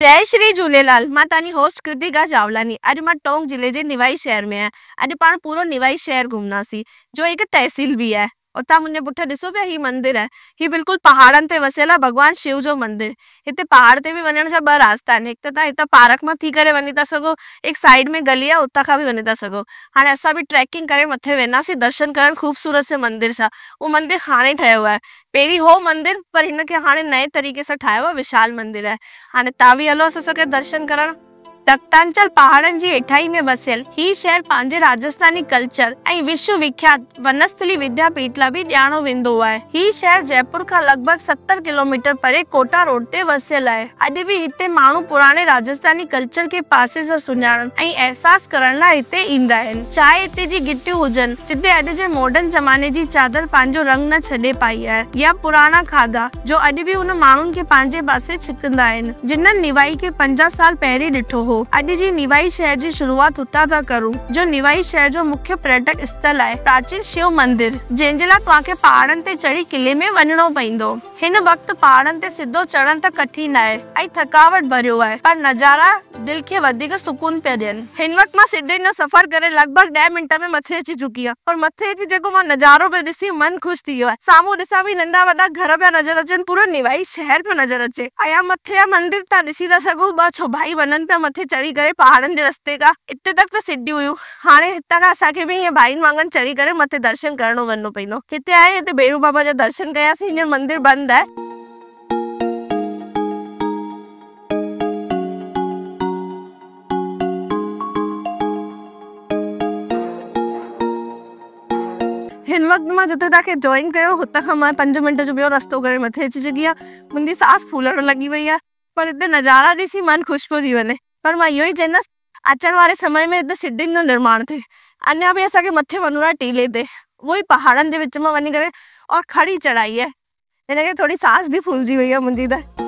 जय श्री झूलेलाल। मां तानी होस्ट कृतिका चावलानी। अॼु मां टोंक जिले जे निवाई शहर में आहियां। अॼु पाण पूरो निवाई शहर घुमनासी, जो एक तहसील भी है। उता मुझे पुठियां ॾिसो पिया, ही मंदिर है। ही बिल्कुल पहाड़न ते वसियल आहे, भगवान शिव जो मंदिर। इते पहाड़ ते भी वञण जा 2 रास्ता आहिनि। एक त तव्हां हितां पार्क मां थी करे वञी था सघो, एक साइड में गली आहे, उतां खां भी वञी था सघो। हाणे असां भी ट्रैकिंग करे मथे वेंदासीं दर्शन करण खूबसूरत से मंदिर सां। उहो मंदिर हाणे ठहियो आहे, पहिरीं हो मंदिर, पर हिनखे हाणे नए तरीक़े सां ठाहियो आहे, विशाल मंदिर आहे। हाणे तव्हां भी हलो असां सां दर्शन करण। तख्तांचल पहाड़न जी हेठाई में वसियल ही शहर पंहिंजे राजस्थानी कल्चर ऐं विश्व विख्यात वनस्थली विद्यापीठ लाइ भी ॼाणो वेंदो आहे। ही शहर जयपुर खां लगभग 70 किलोमीटर परे कोटा रोड ते वसियल आहे। अॼु भी हिते माण्हू पुराणे राजस्थानी कल्चर के पासे सां सुञाणण ऐं एहसास करण लाइ हिते ईंदा आहिनि। चाहे हिते जी गिटियूं हुजनि, जिते अॼु जे मॉडर्न ज़माने जी चादर पंहिंजो रंग न छॾे पाई आहे, या पुराणा खाधा जो अॼु भी उन माण्हुनि खे पंहिंजे पासे छिकंदा आहिनि, जिन्हनि निवाई खे 50 साल पहिरीं ॾिठो हो। अॼु जी निवाई शहर जी शुरुआत हुतां था करूं, जो निवाई शहर जो मुख्य पर्यटक स्थल आहे, प्राचीन शिव मंदिर, जंहिंजे लाइ तव्हांखे पहाड़नि ते चढ़ी किले में वञणो पवंदो। हिन वक्त पहाड़नि ते सिधो चढ़ण त कठिन आहे ऐं थकावट भरियो आहे, पर नज़ारा दिल खे वधीक सुकून पिया ॾियनि। हिन वक्त मां सिडनी जो सफ़र करे लगभग 10 मिंट में मथे अची चुकी आहियां, पर मथे अची जेको मां नज़ारो पिया ॾिसी मन ख़ुशि थी वियो आहे। साम्हूं ॾिसां भी नंढा वॾा घर पिया नज़र अचनि, पूरो निवाई शहर पियो नज़र अचे। ऐं मथे जा मंदिर तव्हां ॾिसी था सघो, 2 छोभाई वञनि पिया मथे चढ़ी करे पहाड़नि जे रस्ते खां। इते तक त सीढ़ियूं हुयूं, हाणे हितां खां असांखे भी ईअं भाईनि वांगुरु चढ़ी करे मथे दर्शन करणो वञिणो पवंदो। हिते आहे, हिते भैरू बाबा जा दर्शन कयासीं। हींअर मंदिर बंदि आहे। हिन वक्त मां जिते तव्हांखे जॉइन कयो, हुतां खां मां 5 मिंट जो ॿियो रस्तो करे मथे अची चुकी आहियां। मुंहिंजी सांस फूलण लॻी वई आहे, पर हिते नज़ारा ॾिसी मन ख़ुशि पियो थी वञे। पर मां इहो ई चवंदसि, अचण वारे समय में हिते सीढ़ियुनि जो निर्माण थिए। अञा भी असांखे मथे वञिणो आहे टीले ते, उहो ई पहाड़नि जे विच में वञी करे, और खड़ी चढ़ाई आहे। हिनखे थोड़ी सांस भी फूलजी वई आहे मुंहिंजी त।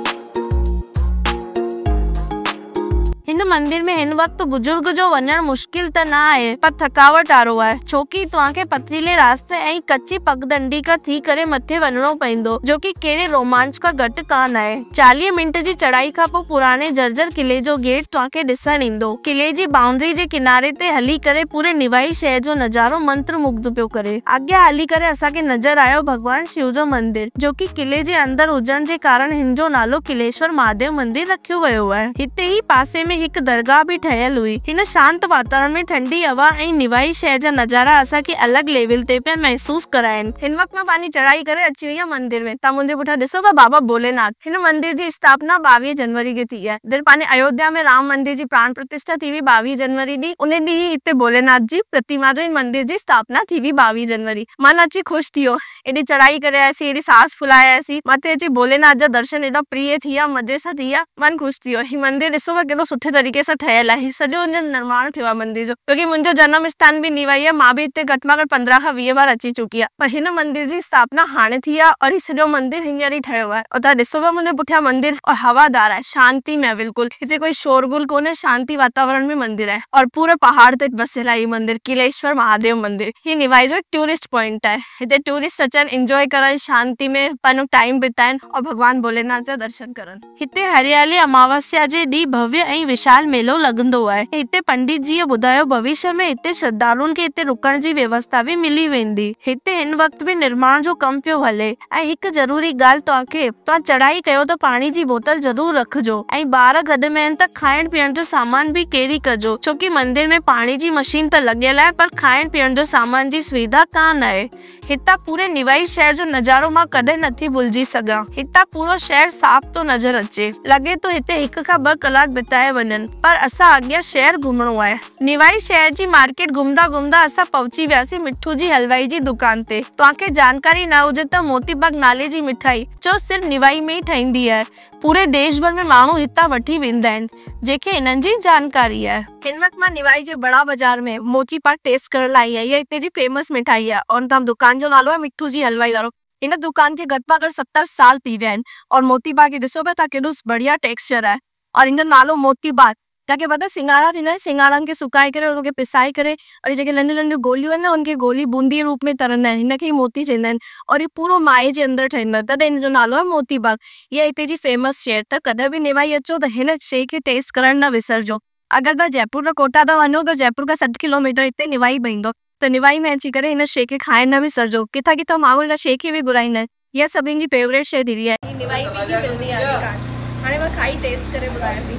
हिन मंदिर में हिन वक्त बुजुर्ग जो वञण मुश्किल त न आहे, पर थकावट वारो आहे, छोकी तव्हांखे पथरीले रास्ते ऐं कच्ची पगडंडी खां थी करे मथे वञणो पवंदो, जो कि कहिड़े रोमांच खां घटि कान आहे। 40 मिंट जी चढ़ाई खां पोइ पुराणे जर्जर किले जो गेट तव्हांखे ॾिसण ईंदो। किले जी बाउंड्री जे किनारे ते हली करे पूरे निवाई शहर जो नज़ारो मंत्रमुग्ध पियो करे। अॻियां हली करे असांखे नज़र आयो भगवान शिव जो मंदिर, जो कि किले जे अंदर हुजण जे कारण हिन जो नालो किलेश्वर महादेव मंदिर रखियो वियो आहे। हिते ई पासे में हिकु दरगाह भी ठहियल हुई। हिन शांत वातावरण में ठंडी हवा ऐं निवाई शहर जा नज़ारा असांखे अलॻि लेवल ते पिया महसूस कराइनि। हिन वक्त मां पंहिंजी चढ़ाई करे अची वई आहियां मंदिर में। तव्हां मुंहिंजे पुठियां ॾिसो था बाबा भोलेनाथ। हिन मंदिर जी स्थापना 22 जनवरी खे थी आहे। जॾहिं पंहिंजे अयोध्या में राम मंदिर जी प्राण प्रतिष्ठा थी हुई 22 जनवरी ॾींहुं, उन ॾींहुं हिते भोलेनाथ जी प्रतिमा जो मंदिर जी स्थापना थी हुई 22 जनवरी। मन अची ख़ुशि थी वियो। एॾी चढ़ाई करे आयासीं, एॾी सांस फुलायासीं, मथे अची भोलेनाथ जा दर्शन एॾा प्रिय थी विया, मज़े सां थी विया, मन ख़ुशि थी वियो। ही मंदिर ॾिसो था केॾो सुठे तरीक़े सां ठहियल आहे। सॼो निर्माण थियो आहे मंदिर जो, क्योंकि मुंहिंजो जन्म स्थान भी निवाई आहे। मां भी हिते घटि में घटि 15 खां 20 बार अची चुकी आहे, पर हिन मंदिर जी स्थापना हाणे थी आहे, और ही सॼो मंदिर हींअर ई ठहियो आहे। और तव्हां ॾिसो था मुंहिंजे पुठियां मंदिर, और हवादार आहे, शांति में बिल्कुल। हिते कोई शोरगुल कोन्हे, शांति वातावरण में मंदिर आहे, और पूरे पहाड़ ते वसियल आहे मंदिर, किलेश्वर महादेव मंदिर। ही निवाई जो टूरिस्ट पॉइंट आहे। हिते टूरिस्ट अचनि, एंजॉय करनि, शांति में पंहिंजो टाइम बिताइनि, और भगवान भोलेनाथ जा दर्शन करनि। हिते हरियाली अमावस्या जे ॾींहुं भव्य ऐं विशाल मेलो लॻंदो आहे। हिते पंडित जी ॿुधायो भविष्य में हिते श्रद्धालुनि खे हिते रुकण जी व्यवस्था भी मिली वेंदी। हिते हिन वक्त भी निर्माण जो कम पियो हले। ऐं हिकु ज़रूरी ॻाल्हि, तव्हां चढ़ाई कयो त पाणी जी बोतल ज़रूर रखिजो, ऐं ॿार गॾु में आहिनि त खाइण पीअण जो सामान भी कैरी कजो, छोकी मंदिर में पाणी जी मशीन त लॻियल आहे, पर खाइण पीअण जो सामान जी सुविधा कान आहे। हितां पूरे निवाई शहर जो नज़ारो मां कॾहिं नथी भुलिजी सघां। हितां पूरो शहर साफ़ तो नज़र अचे, लॻे तो हिते 1 खां 2 कलाक बिताए वञनि, पर असां अॻियां शहर घुमणो आहे। निवाई शहर जी मार्केट घुमदा घुमदा असां पहुची वियासीं मिठू जी हलवाई जी दुकान ते। तव्हांखे जानकारी न हुजे त मोतीबाग नाले जी मिठाई जो सिर्फ निवाई में ई ठहींदी आहे। पूरे देश भर में माण्हू हितां वठी वेंदा आहिनि, जेके इन्हनि जी जानकारी आहे। हिन वक्त मां निवाई जे बड़ा बाजार में मोतीबाग टेस्ट करण लाइ आई आहियां। हिते जी फेमस मिठाई आहे, और तव्हां दुकान जो नालो आहे मिठू जी हलवाई वारो। हिन दुकान खे घटि में घटि 70 साल थी विया आहिनि, और मोतीबाग ॾिसो पिया तव्हां केॾो बढ़िया टेक्सचर आहे, और हिन जो नालो मोतीबाग ताकि पता सिंगाड़ा थींदा आहिनि, सिंगाड़नि खे सुकाए करे उनखे पिसाए करे और जेके नंढियूं नंढियूं गोलियूं आहिनि न उनखे गोली बूंदी रूप में तरंदा आहिनि, हिनखे ई मोती चवंदा आहिनि और ये पूरो माए जे अंदरि ठहींदो आहे, तॾहिं हिन जो नालो आहे मोती बाग। इहा हिते जी फेमस शइ, त कॾहिं बि निवाई अचो त हिन शइ खे टेस्ट करणु न विसरजो। अगरि तव्हां जयपुर खां कोटा था वञो त जयपुर खां 60 किलोमीटर हिते निवाई पवंदो, त निवाई में अची करे हिन शइ खे खाइणु न विसरजो। किथां किथां माण्हू हिन शइ खे बि घुराईंदा आहिनि, इहा सभिनी जी फेवरेट शइ थींदी आहे। निवाई में बि मिलंदी आहे हाणे मां खाई टेस्ट करे ॿुधायां थी।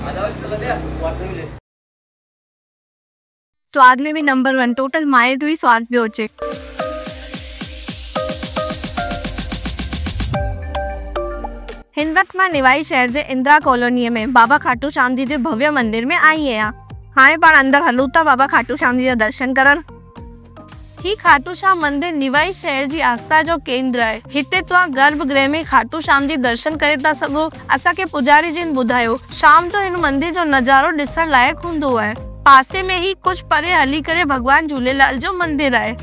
स्वाद में भी नंबर 1, टोटल माए जो ही स्वाद पियो अचे। हिन वक़्त मां निवाई शहर जे इंदिरा कॉलोनीअ में बाबा खाटू श्याम जी जे भव्य मंदिर में आई आहियां। हाणे पाण अंदर हलूं था बाबा खाटू श्याम जी जा दर्शन करण। ही खाटू श्याम मंदिर निवाई शहर जी आस्था जो केंद्र है। हिते तव्हां गर्भगृह में खाटू श्याम जी दर्शन करे था सघो। असांखे पुजारी जिन ॿुधायो शाम जो हिन मंदिर जो नज़ारो ॾिसण लाइक़ हूंदो आहे। पासे में ही कुछ परे हली करे भगवान झूलेलाल जो मंदिर है।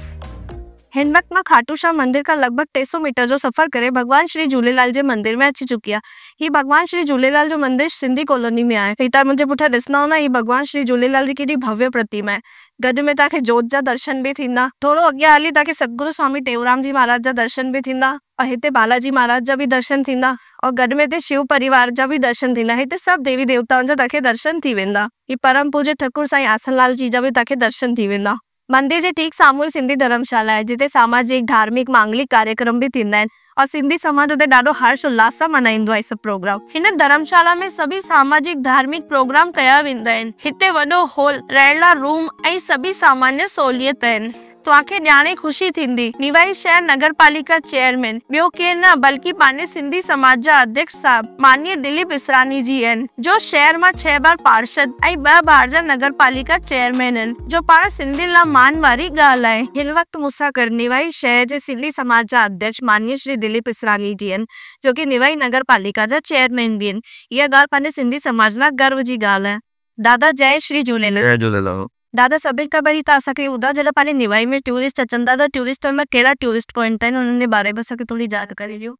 हिन वक्त मां खाटू श्याम मंदिर का लगभग 300 मीटर जो सफर करे भगवान श्री झूलेलाल जे मंदिर में अची चुकी आहे। ही भगवान श्री झूलेलाल जो मंदिर सिंधी कॉलोनी में आहे। हितां मुंहिंजे पुठियां ॾिसंदा ना, ही भगवान श्री झूलेलाल जी केॾी भव्य प्रतिमा आहे। गॾु में तव्हांखे जोत जा दर्शन भी थींदा। थोरो अॻियां हली तव्हांखे सतगुरु स्वामी टेऊराम जी महाराज जा दर्शन भी थींदा और हिते बालाजी महाराज जा भी दर्शन थींदा और गॾु में हिते शिव परिवार जा भी दर्शन थींदा। हिते सभु देवी देवताउनि जा तव्हांखे दर्शन थी वेंदा। ही परम पूज्य ठकुर साईं आसनलाल जी जा भी तव्हांखे दर्शन थी वेंदा। मंदिर जे ठीक साम्हूं सिंधी धर्मशाला है, जिते सामाजिक धार्मिक मांगलिक कार्यक्रम भी थींदा आहिनि और सिंधी समाज उते ॾाढो हर्ष उल्लास सां मनाईंदो आहे सभु प्रोग्राम। हिन धर्मशाला में सभी सामाजिक धार्मिक प्रोग्राम कया वेंदा आहिनि। हिते वॾो हॉल, रहण लाइ रूम ऐं सभी सामान्य सहूलियत आहिनि। तव्हांखे ॼाणे ख़ुशी थींदी निवाई शहर नगर पालिका चेयरमैन ॿियो केरु न बल्कि पंहिंजे सिंधी समाज जा अध्यक्ष साहब माननीय दिलीप इसरानी जी आहिनि, जो शहर मां 6 बार पार्षद ऐं 2 बार जा नगर पालिका चेयरमैन आहिनि, जो पाण सिंधियुनि लाइ मान वारी ॻाल्हि आहे। हिन वक़्तु मूंसां गॾु निवाई शहर जे सिंधी समाज जा अध्यक्ष माननीय श्री दिलीप इसरानी जी आहिनि, जो कि निवाई नगर पालिका जा चेयरमैन भी आहिनि। इहा ॻाल्हि पंहिंजे सिंधी समाज लाइ गर्व जी ॻाल्हि आहे। दादा जय श्री झूलेलाल। जय झूलेलाल। दादा सभिनि खां पहिरीं त असांखे ॿुधायो जॾहिं पंहिंजे निवाई में टूरिस्ट अचनि था त टूरिस्टनि में कहिड़ा टूरिस्ट पॉइंट आहिनि, उन्हनि जे बारे में असांखे थोरी जानकारी ॾियो।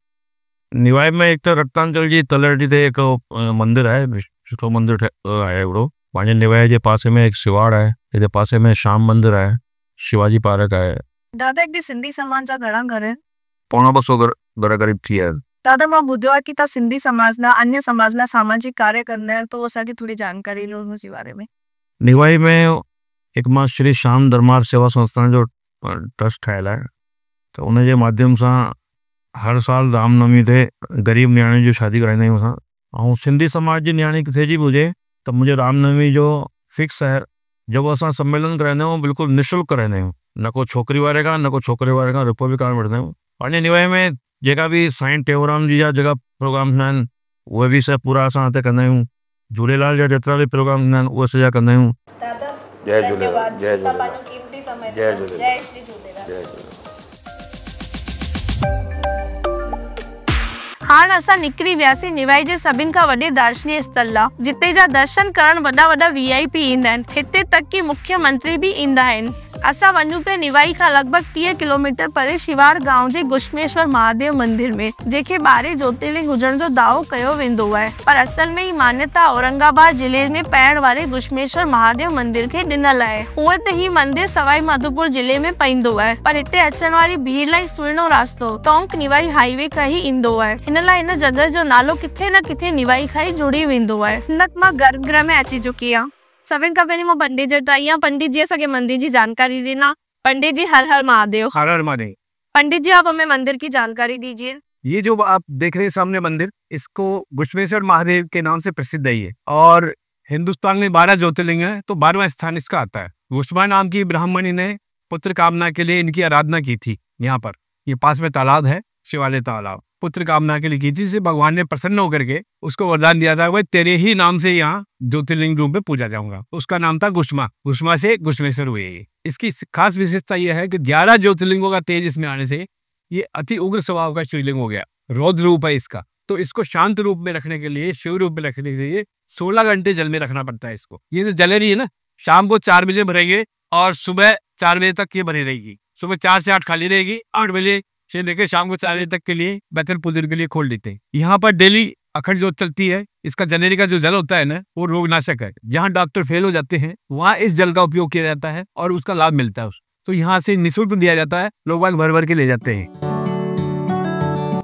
निवाई में एक तो रक्तांचल जी तलहटी ते एक मंदिर है, सुठो मंदिर है हिकिड़ो। पंहिंजे निवाई जे पासे में एक शिवाड़ है, हिते पासे में श्याम मंदिर है, शिवाजी पार्क है। दादा हिते सिंधी समाज जा घणा घर आहिनि? 200 घर करीब थी है। दादा मां ॿुधियो आहे कि तव्हां सिंधी समाज लाइ अन्य समाज लाइ सामाजिक कार्य कंदा आहियो, तो असांखे थोरी जानकारी ॾियो हुनजे बारे में। निवाई में एक मां श्री श्याम दरबार सेवा संस्थान जो ट्रस्ट ठहियल आहे, त उन जे माध्यम सां हर साल रामनवमी ते ग़रीब नियाणी जी शादी कराईंदा आहियूं असां। ऐं सिंधी समाज जी नियाणी किथे जी बि हुजे त मुंहिंजे रामनवमी जो फिक्स आहे, जेको असां सम्मेलन कराईंदा आहियूं बिल्कुलु निःशुल्क कराईंदा आहियूं। न को छोकिरी वारे खां न को छोकिरे वारे खां रुपयो बि कान वठंदा आहियूं। पंहिंजे निवाई में जेका बि साईं टेऊराम जी जा जेका प्रोग्राम थींदा आहिनि उहे बि सभु पूरा असां हिते कंदा आहियूं। झूलेलाल जा जेतिरा बि प्रोग्राम थींदा आहिनि उहे सॼा कंदा आहियूं। जय झूलेलाल। जय झूलेलाल। जय झूलेलाल। जय श्री झूलेलाल। जय झूलेलाल। हाणे असां निकिरी वियासीं निवाई जे सभिनि खां वॾे दार्शनिक स्थल लाइ, जिते जा दर्शन करण वॾा वॾा VIP ईंदा आहिनि। हिते तक कि मुख्यमंत्री भी ईंदा आहिनि। असां वञूं पिया निवाई खां लगभग 30 किलोमीटर परे शिवाड़ गांव जे गुश्मेश्वर महादेव मंदिर में, जेके 12 ज्योतिर्लिंग हुजण जो दावो कयो वेंदो आहे, पर असल में ही मान्यता औरंगाबाद जिले में पवण वारे गुश्मेश्वर महादेव मंदिर खे ॾिनल आहे। हूअं त ही मंदिर सवाई माधोपुर जिले में पवंदो आहे, पर हिते अचण वारी भीड़ लाइ सुहिणो रास्तो टोंक निवाई हाईवे खां ही ईंदो आहे। हिन लाइ हिन जगह जो नालो किथे न किथे निवाई खां ही जुड़ी वेंदो आहे। हिन मां गर्भगृह में अची चुकी आहियां। सभिनि खां पहिरीं मां पंडित जी वटि आई आहियां। पंडित जी असांखे मंदिर जी जानकारी देना। पंडित जी हर हर महादेव। हर हर महादेव। पंडित जी आप हमें मंदिर की जानकारी दीजिए। ये जो आप देख रहे हैं सामने मंदिर, इसको गुश्मेश्वर महादेव के नाम से प्रसिद्ध है ये, और हिंदुस्तान में 12 ज्योतिर्लिंग है तो 12वां स्थान इसका आता है। गुश्मा नाम की ब्राह्मणी ने पुत्र कामना के लिए इनकी आराधना की थी। यहाँ पर ये पास में तालाब है, शिवालय तालाब, पुत्र कामना के लिए की थी। जिसे भगवान ने प्रसन्न होकर के उसको वरदान दिया था, वह तेरे ही नाम से यहाँ ज्योतिर्लिंग रूप में पूजा जाऊंगा। उसका नाम था गुश्मा। गुश्मा से गुश्मेश्वर हुए। इसकी खास विशेषता यह है कि 11 ज्योतिर्लिंगों का तेज इसमें आने से ये अति उग्र स्वभाव का शिवलिंग हो गया। रौद्र रूप है इसका, तो इसको शांत रूप में रखने के लिए, शिव रूप में रखने के लिए 16 घंटे जल में रखना पड़ता है इसको। ये जो जल रही है ना, शाम को 4 बजे भरेंगे और सुबह 4 बजे तक ये भरी रहेगी। सुबह 4 से 8 खाली रहेगी, 8 बजे से लेकर शाम को 4 बजे तक के लिए बैतल पूजन के लिए खोल देते हैं। यहाँ पर डेली अखंड ज्योत चलती है। इसका जनवरी का जो जल होता है ना, वो रोगनाशक है। जहाँ डॉक्टर फेल हो जाते हैं वहाँ इस जल का उपयोग किया जाता है और उसका लाभ मिलता है। तो यहाँ से निःशुल्क दिया जाता है, लोग बाग भर भर के ले जाते हैं।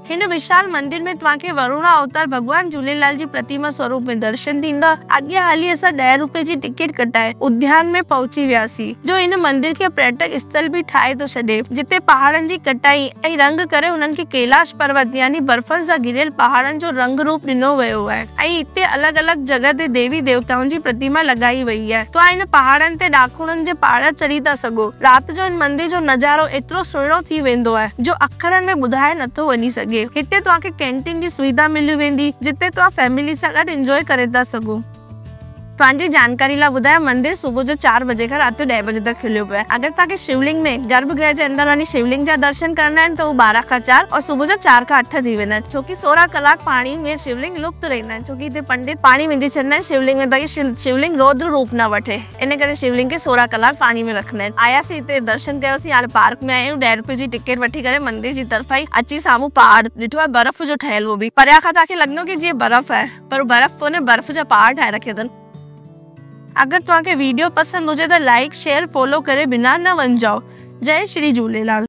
हिन विशाल मंदिर में तव्हांखे वरुणा अवतार भगवान झूलेलाल जी प्रतिमा स्वरूप में दर्शन थींदा। अॻियां हाली असां 10 रुपए जी टिकट कटाए उद्यान में पहुची वियासीं, जो इन मंदिर के पर्यटक स्थल भी ठाहे तो छॾे, जिते पहाड़न जी कटाई ऐं रंग करे उन्हनि खे कैलाश पर्वत यानी बर्फन सां घिरियल पहाड़न जो रंग रूप ॾिनो वियो आहे। ऐं हिते अलॻि अलॻि जगह ते देवी देवताउनि जी प्रतिमा लगाई वई आहे। तव्हां इन पहाड़न ते ॾाखुड़नि जे पहाड़ चढ़ी था सघो। रात जो इन मंदिर जो नज़ारो एतिरो सुहिणो थी वेंदो आहे जो अखरनि में ॿुधाए नथो वञी सघे। हिते तव्हांखे कैंटीन जी सुविधा मिली वेंदी, जिते तव्हां फैमिली सां गॾु एंजॉय करे था सघो। तव्हांजी जानकारी लाइ ॿुधायां, मंदिर सुबुह जो 4 बजे खां राति जो 10 बजे तक खुलियो पियो आहे। अगरि तव्हांखे शिवलिंग में गर्भगृह जे अंदर वञी शिवलिंग जा दर्शन करना आहिनि त उहो 12 खां 4 और सुबुह जो 4 खां 8 थी वेंदा आहिनि, छोकी 16 कलाक पाणी में शिवलिंग लुप्त रहंदा आहिनि, छोकी हिते पंडित पाणी विझी छॾंदा आहिनि शिवलिंग में ताकि शिवलिंग रौद्र रूप न वठे। इन करे शिवलिंग खे 16 कलाक पाणी में रखंदा आहिनि। आयासीं हिते दर्शन कयोसीं, हाणे पार्क में आहियूं। 10 रुपए जी टिकट वठी करे मंदिर जी तरफ़ा ई अची साम्हूं पहाड़ ॾिठो आहे, बर्फ जो ठहियल। वो बि परियां खां तव्हांखे लॻंदो की जीअं बर्फ आहे, पर बर्फ कोन्हे, बर्फ जा पहाड़ ठाहे रखिया अथनि। अगर तव्हांखे वीडियो पसंद हुजे त लाइक शेयर फॉलो करे बिना न वञिजो। जय श्री झूलेलाल।